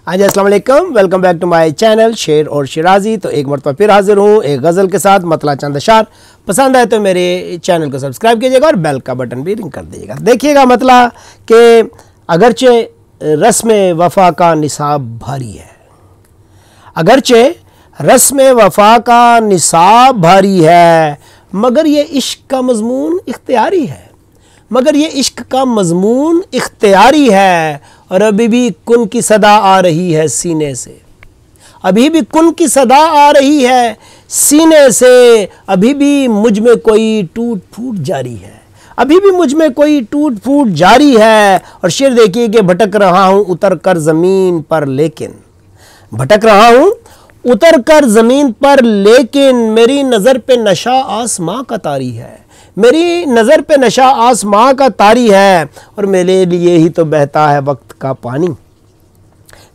हाँ जी, अस्सलाम वालेकुम, welcome back to my channel Sher और शिराजी। तो एक मरतबा फिर हाजिर हूँ एक गज़ल के साथ। मतला चंद अशार पसंद आए तो मेरे चैनल को सब्सक्राइब कीजिएगा और बेल का बटन भी रिंग कर दीजिएगा। देखिएगा मतला कि अगरचे रस्म वफ़ा का निसाब भारी है, अगरचे रस्म वफ़ा का निसाब भारी है, मगर ये इश्क का मज़मून इख्तियारी है, मगर ये इश्क का मज़मून इख्तियारी है। और अभी भी कुन की सदा आ रही है सीने से, अभी भी कुन की सदा आ रही है सीने से, अभी भी मुझ में कोई टूट फूट जारी है, अभी भी मुझ में कोई टूट फूट जारी है। और शेर देखिए कि भटक रहा हूँ उतर कर ज़मीन पर, लेकिन भटक रहा हूँ उतर कर ज़मीन पर, लेकिन मेरी नज़र पे नशा आसमां का तारी है, मेरी नज़र पे नशा आसमां का तारी है। और मेरे लिए ही तो बहता है वक्त का पानी,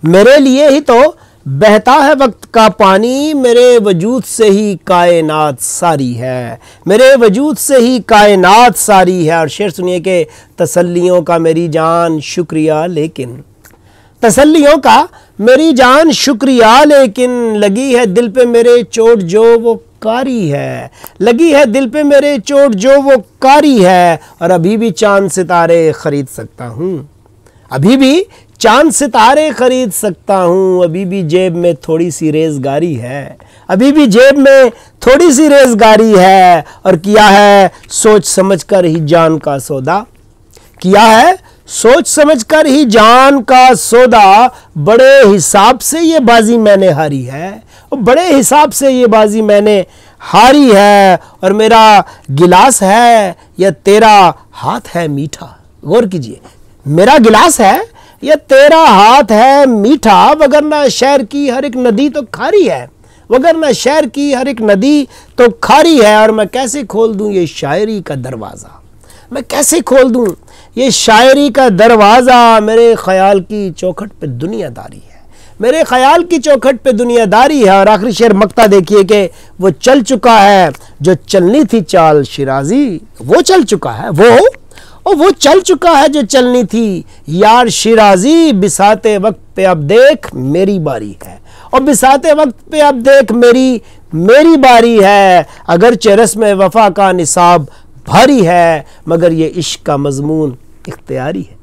मेरे लिए ही तो बहता है वक्त का पानी, मेरे वजूद से ही कायनात सारी है, मेरे वजूद से ही कायनात सारी है। और शेर सुनिए कि तसल्लियों का मेरी जान शुक्रिया, लेकिन तसल्लियों का मेरी जान शुक्रिया, लेकिन लगी है दिल पे मेरे चोट जो वो कारी है, लगी है दिल पे मेरे चोट जो वो कारी है। और अभी भी चांद सितारे खरीद सकता हूँ, अभी भी चांद सितारे खरीद सकता हूँ, अभी भी जेब में थोड़ी सी रेज़गारी है, अभी भी जेब में थोड़ी सी रेज़गारी है। और किया है सोच समझ कर ही जान का सौदा, किया है सोच समझकर ही जान का सौदा, बड़े हिसाब से ये बाजी मैंने हारी है, और बड़े हिसाब से ये बाजी मैंने हारी है। और मेरा गिलास है या तेरा हाथ है मीठा, गौर कीजिए, मेरा गिलास है या तेरा हाथ है मीठा, वगरना शहर की हर एक नदी तो खारी है, वगरना शहर की हर एक नदी तो खारी है। और मैं कैसे खोल दूं ये शायरी का दरवाज़ा, मैं कैसे खोल दूं ये शायरी का दरवाज़ा, मेरे ख्याल की चौखट पे दुनियादारी है, मेरे ख्याल की चौखट पे दुनियादारी है। और आखिरी शेर मक्ता देखिए कि वो चल चुका है जो चलनी थी चाल शिराजी, वो चल चुका है वो चल चुका है जो चलनी थी यार शिराजी, बिसाते वक्त पे अब देख मेरी बारी है, और बिसाते वक्त पे अब देख मेरी बारी है। अगरचे रस्म वफ़ा का निसाब भारी है, मगर ये इश्क का मज़मून इख्तियारी है।